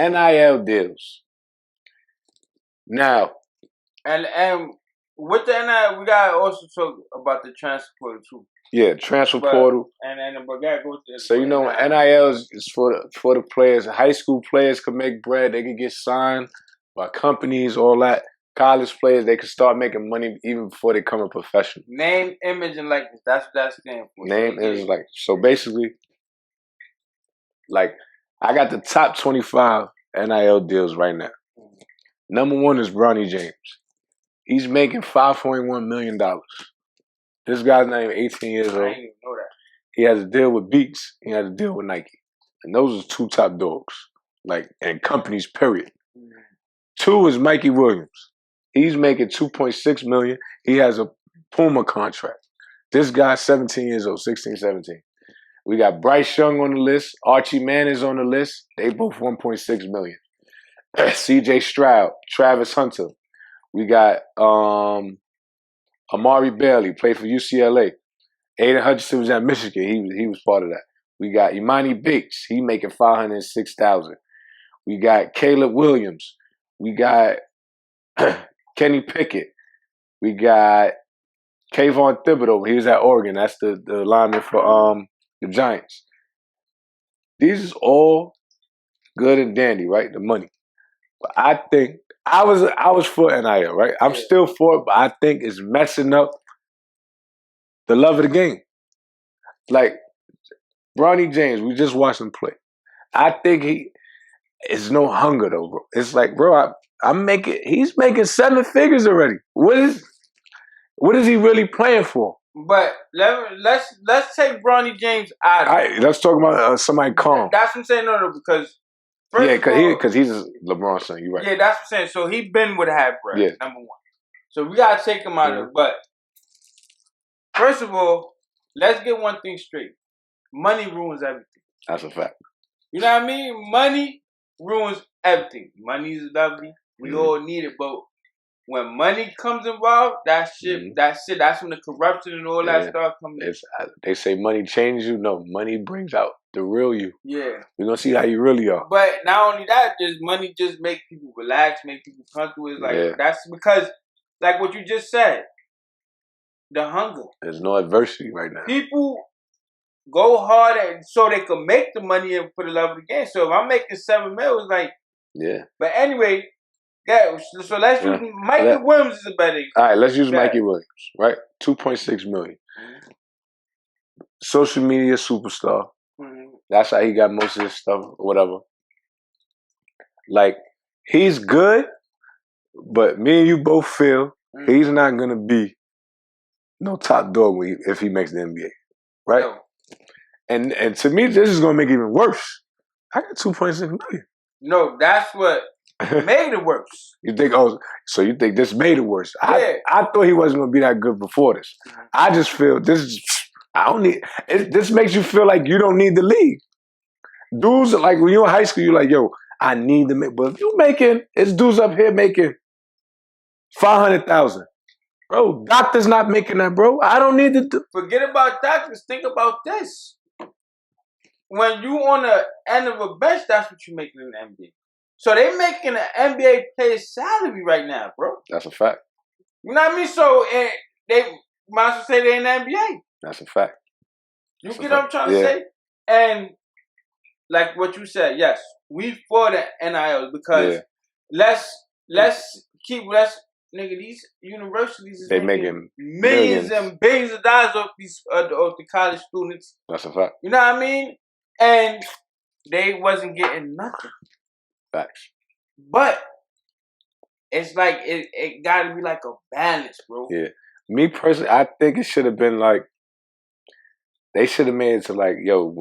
NIL deals. Now, and with the NIL, we gotta also talk about the transfer portal too. Yeah, transfer portal. But gotta go to so NIL is for the players. High school players can make bread. They can get signed by companies, all that. College players, they can start making money even before they become a professional. Name, image, and likeness. That's what that stands for. Name, image, like so. Basically, like I got the top 25 NIL deals right now. Number one is Bronny James. He's making $5.1 million. This guy's not even 18 years old. I didn't even know that. He has a deal with Beats. He has a deal with Nike. And those are two top dogs. And companies, period. Mm-hmm. Two is Mikey Williams. He's making $2.6 million. He has a Puma contract. This guy's 17 years old, 16, 17. We got Bryce Young on the list. Archie Mann is on the list. They both $1.6 million. CJ Stroud, Travis Hunter. We got Amari Bailey, played for UCLA. Aiden Hutchinson was at Michigan. He was part of that. We got Imani Bates. He making $506,000. We got Caleb Williams. We got Kenny Pickett. We got Kayvon Thibodeau. He was at Oregon. That's the lineman for the Giants. These is all good and dandy, right? The money. But I think I was for NIL, right? I'm still for it, but I think it's messing up the love of the game. Like Bronny James, we just watched him play. I think it's no hunger though, bro. It's like, bro, he's making 7 figures already. What is he really playing for? But let's take Bronny James out of it. All right, let's talk about somebody calm. That's what I'm saying. No, because because he's LeBron's son. You're right. Yeah, that's what I'm saying. So he been with half bread, number one. So we gotta take him out of it. But first of all, let's get one thing straight. Money ruins everything. That's a fact. You know what I mean? Money ruins everything. Money is lovely. We all need it, but when money comes involved, that's when the corruption and all that stuff comes in. They say money changes you. No, money brings out the real you. Yeah. We're going to see how you really are. But not only that, money just make people relax, make people comfortable. It's like, that's because, like what you just said, the hunger. There's no adversity right now. People go hard so they can make the money and for the love of the game. So if I'm making $7 million, it's like, But anyway, so let's use Mikey Williams is a better example. All right, let's use Mikey Williams, right? $2.6 million. Mm-hmm. Social media superstar. Mm-hmm. That's how he got most of his stuff, whatever. Like, he's good, but me and you both feel he's not going to be no top dog if he makes the NBA, right? No. And to me, this is going to make it even worse. I got $2.6 million. No, that's what made it worse. You think, so you think this made it worse? I thought he wasn't going to be that good before this. I just feel this makes you feel like you don't need the league. Dudes, like when you're in high school, you're like, yo, I need to make, but if you it's dudes up here making $500,000. Bro, doctor's not making that, bro. I don't need to Forget about doctors. Think about this. When you on the end of a bench, that's what you're making in the NBA. So they making an NBA player's salary right now, bro. That's a fact. You know what I mean? So they might as well say they in the NBA. That's a fact. You get what I'm trying to say? And like what you said, yes, we for the NIL because nigga, these universities is making millions and billions of dollars off these of the college students. That's a fact. You know what I mean? And they wasn't getting nothing. Facts. But it's like it gotta be like a balance, bro. Yeah. Me personally, I think it should have been like they should have made it to like, yo,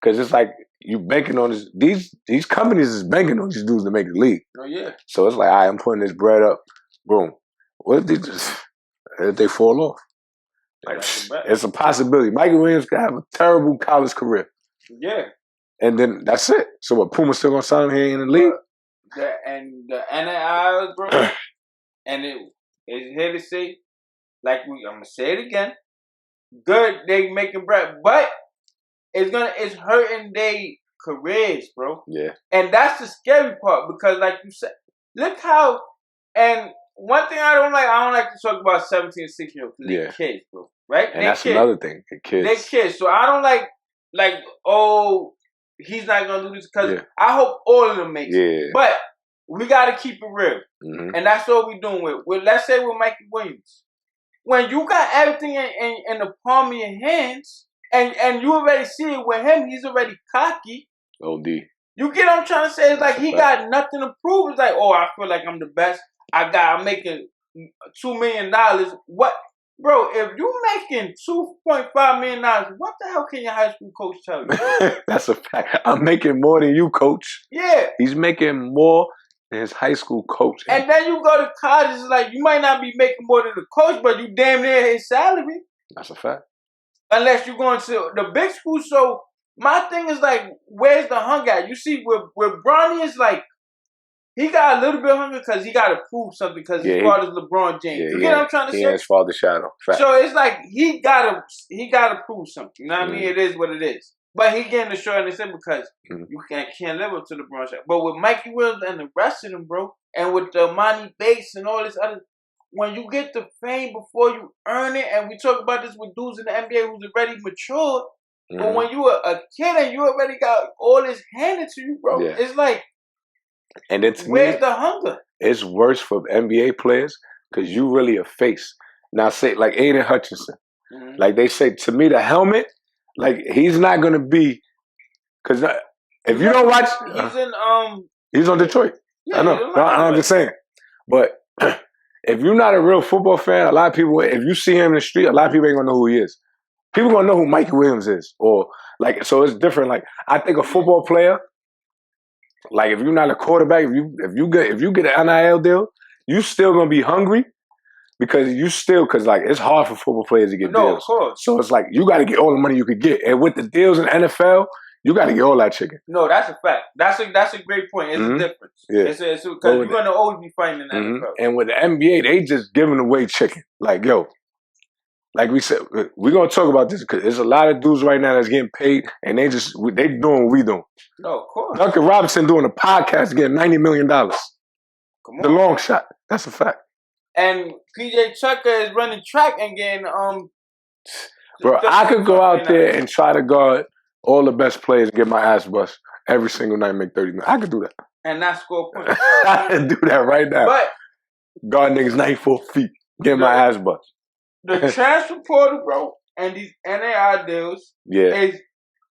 because it's like you banking on this. These companies is banking on these dudes to make the league. Oh yeah. So it's like, all right, I'm putting this bread up. Boom. What if they fall off? Like, it's a possibility. Mikey Williams could have a terrible college career. Yeah. And then that's it. So what, Puma still gonna sign him here in the league? And the NIL, bro, and it's here to say, I'm gonna say it again. Good, they making bread, but it's hurting they careers, bro. Yeah. And that's the scary part because, like you said, look how. And one thing I don't like to talk about 17 and 16-year-olds because they're kids, bro. Right? And that's another thing. They're kids. So I don't like, oh, he's not gonna do this because I hope all of them make it. But we gotta keep it real, and that's what we're doing with. Let's say with Mikey Williams, when you got everything in the palm of your hands, and you already see it with him, he's already cocky. OD. You get what I'm trying to say? It's like he got nothing to prove. It's like, oh, I feel like I'm the best. I'm making $2 million. What, bro? If you making $2.5 million, what the hell can your high school coach tell you? That's a fact. I'm making more than you, coach. Yeah, he's making more than his high school coach. And then you go to college. It's like you might not be making more than the coach, but you damn near his salary. That's a fact. Unless you're going to the big school. So my thing is like, where's the hunger at? You see, with Bronny is like, he got a little bit of hunger because he got to prove something because his father's LeBron James. You get what I'm trying to say? He has his father's shadow. Fact. So it's like he gotta prove something. You know what I mean? It is what it is. But he getting the short end because you can't live up to LeBron James. But with Mikey Williams and the rest of them, bro, and with the Monty Bates and all this other, when you get the fame before you earn it, and we talk about this with dudes in the NBA who's already matured, but when you were a kid and you already got all this handed to you, bro, it's like, and then where's the hunger? It's worse for NBA players because you really a face. Now, say like Aiden Hutchinson, like they say to me, the helmet, like he's not gonna be, because if you don't watch, he's on Detroit. Yeah, I know. I'm just saying, but if you're not a real football fan, a lot of people, if you see him in the street, a lot of people ain't gonna know who he is. People gonna know who Mikey Williams is, or like, so it's different. Like I think a football player. Like if you're not a quarterback, if you get an NIL deal, you still gonna be hungry because like it's hard for football players to get deals. Of course. So it's like you got to get all the money you could get, and with the deals in the NFL, you got to get all that chicken. No, that's a fact. That's a great point. It's a difference. Yeah, it's because you're gonna always be fighting in the NFL. And with the NBA, they just giving away chicken. Like yo. Like we said, we're going to talk about this because there's a lot of dudes right now that's getting paid and they doing what we doing. No, of course. Duncan Robinson doing a podcast getting $90 million. Come on. The long shot. That's a fact. And PJ Tucker is running track and getting, Bro, I could go out there and try to guard all the best players and get my ass bust every single night and make $30 million. I could do that. And not score points. I can do that right now. But guard niggas 94 feet, get my ass bust. The transfer portal, bro, and these NIL deals is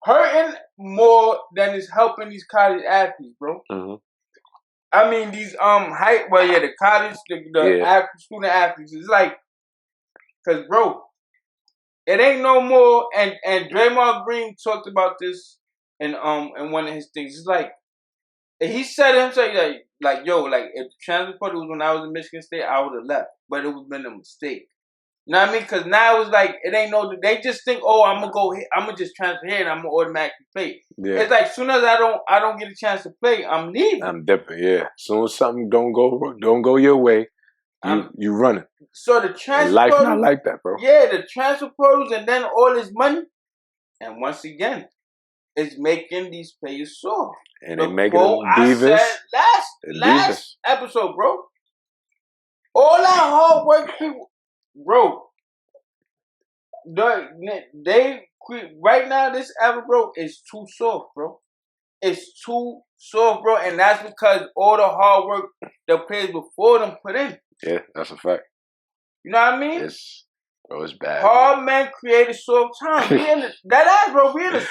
hurting more than it's helping these college athletes, bro. I mean, these the college, the student athletes. It's like, cause bro, it ain't no more. And Draymond Green talked about this in one of his things. It's like he said himself like yo, like if the transfer portal was when I was in Michigan State, I would have left, but it would have been a mistake. You know what I mean? Because now it's like, it ain't they just think, oh, I'm going to go here, I'm going to just transfer here and I'm going to automatically play. Yeah. It's like, as soon as I don't get a chance to play, I'm leaving. I'm dipping, yeah. As soon as something don't go your way, you running. So the transfer life portals, not like that, bro. Yeah, the transfer portals and then all this money. And once again, it's making these players soft. And they making them divas. I said last episode, bro. All that hard work people... Bro, right now this era, bro, is too soft, bro. It's too soft, bro, and that's because all the hard work the players before them put in. Yeah, that's a fact. You know what I mean? It's bad. Hard men create soft times. We in the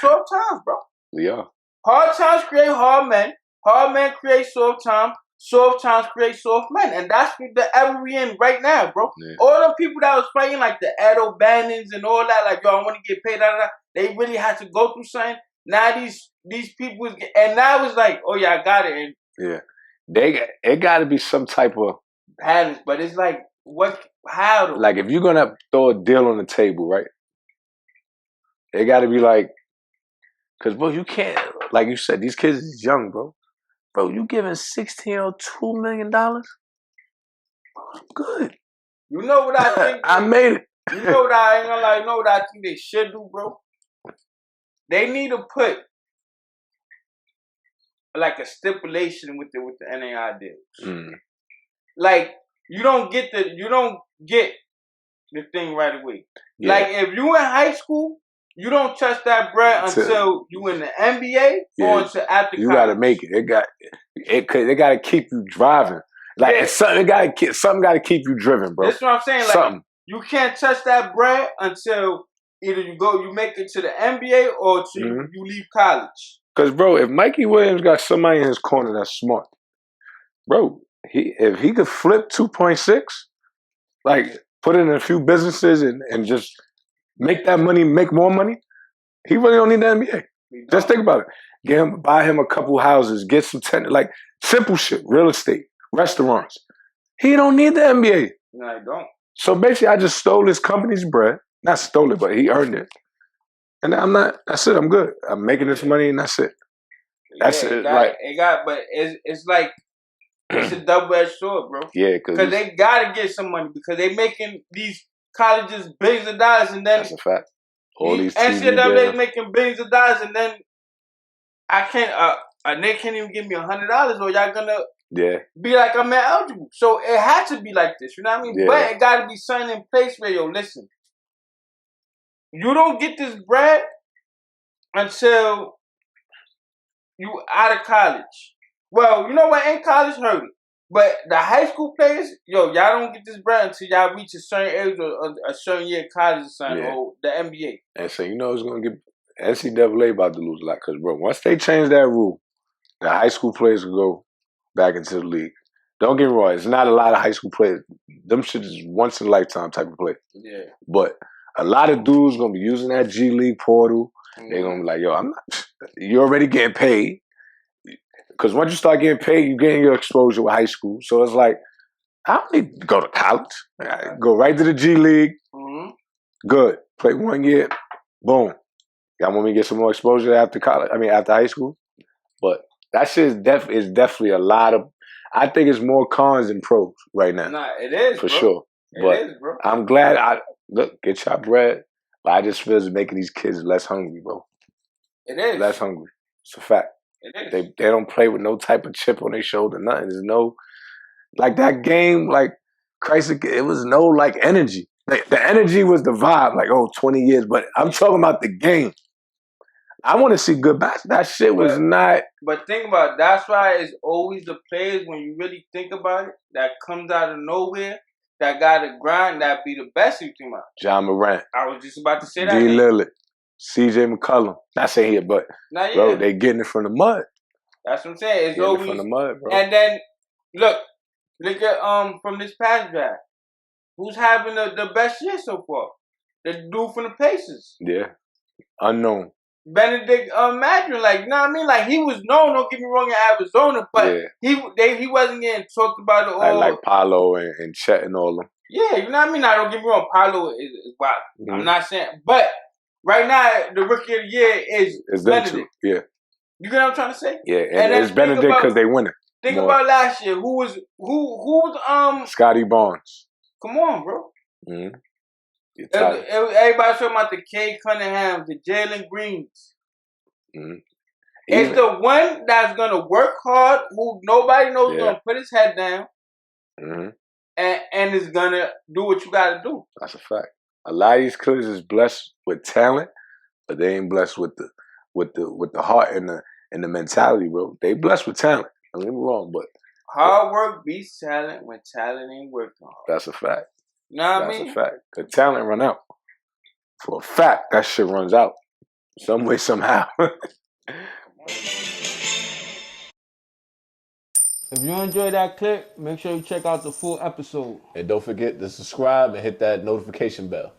soft times, bro. We are. Hard times create hard men. Hard men create soft times. Soft times create soft men. And that's the era we in right now, bro. Yeah. All the people that was fighting, like the Ed O'Bannons and all that, like, yo, I want to get paid, they really had to go through something. Now these people, and now it's like, oh yeah, I got it. And yeah. It got to be some type of balance, but it's like, how though? Like, if you're going to throw a deal on the table, right? It got to be like, because, bro, you can't, like you said, these kids is young, bro. Bro, you giving 16-year-old $2 million? I'm good. You know what I think? I made it. You know what I ain't gonna lie. You know what I think they should do, bro? They need to put like a stipulation with the NIL deals. Like you don't get the thing right away. Yeah. Like if you in high school, you don't touch that bread until you in the NBA or until after college. You gotta make it. They gotta keep you driving. Like it's something got to keep you driven, bro. That's what I'm saying. Like you can't touch that bread until either you make it to the NBA or you leave college. Because bro, if Mikey Williams got somebody in his corner that's smart, bro, if he could flip 2.6, like put it in a few businesses and just make that money, make more money, he really don't need the NBA. Just think about it. Buy him a couple houses, get some like simple shit, real estate, restaurants. He don't need the NBA. No, I don't. So basically, I just stole his company's bread. Not stole it, but he earned it. And that's it. I'm good. I'm making this money and that's it. That's it. But it's like, it's a double-edged sword, bro. Yeah, because they gotta get some money because they making these colleges billions of dollars and then that's a fact. All these NCAA making billions of dollars and then I can't. They can't even give me $100 or y'all gonna be like I'm ineligible. So it had to be like this. You know what I mean? Yeah. But it got to be something in place where listen. You don't get this bread until you out of college. Well, you know what? In college, hurt it. But the high school players, y'all don't get this bread until y'all reach a certain age or a certain year of college or something, or the NBA. And so it's going to get NCAA about to lose a lot because, bro, once they change that rule, the high school players will go back into the league. Don't get me wrong, it's not a lot of high school players. Them shit is once in a lifetime type of play. Yeah. But a lot of dudes gonna be using that G League portal. They're gonna be like, yo, you're already getting paid. Because once you start getting paid, you're getting your exposure with high school. So it's like, I don't need to go to college. I go right to the G League. Good. Play 1 year. Boom. Y'all want me to get some more exposure after college? After high school? But that shit is definitely a lot of, I think it's more cons than pros right now. Nah, it is, for sure. But it is, bro. I'm glad get your bread. But I just feel it's making these kids less hungry, bro. It is. Less hungry. It's a fact. It is. They don't play with no type of chip on their shoulder, nothing. There's no, like that game, like, Christ, it was no, like, energy. Like, the energy was the vibe, like, 20 years. But I'm talking about the game. I want to see good basketball. That shit was not. But think about it. That's why it's always the players, when you really think about it, that comes out of nowhere, that got to grind, that be the best you think about. John Morant. I was just about to say that. D. Lillard. CJ McCollum. Not saying here, but bro, they getting it from the mud. That's what I'm saying. It's always from the mud, bro. And then look at from this past draft, who's having the best year so far? The dude from the Pacers. Yeah, unknown. Benedict Madron, like, you know what I mean? Like, he was known, don't get me wrong, in Arizona, but he wasn't getting talked about at all. Like Paolo and Chet and all them. Yeah, you know what I mean? Now, don't get me wrong, Paolo is wild. I'm not saying, but right now, the rookie of the year is Benedict. Yeah. You get what I'm trying to say? Yeah, and it's Benedict because they win it. Think about last year. Who was Scotty Barnes. Come on, bro. Mm-hmm. Everybody's talking about the Kay Cunningham, the Jalen Greens. Mm-hmm. It's the one that's gonna work hard, who nobody knows gonna put his head down, and is gonna do what you gotta do. That's a fact. A lot of these kids is blessed with talent, but they ain't blessed with the heart and the mentality, bro. They blessed with talent. Don't get me wrong, but hard work beats talent when talent ain't working hard. That's a fact. You know what I mean? That's a fact. The talent run out. For a fact, that shit runs out. Some way, somehow. If you enjoyed that clip, make sure you check out the full episode. And don't forget to subscribe and hit that notification bell.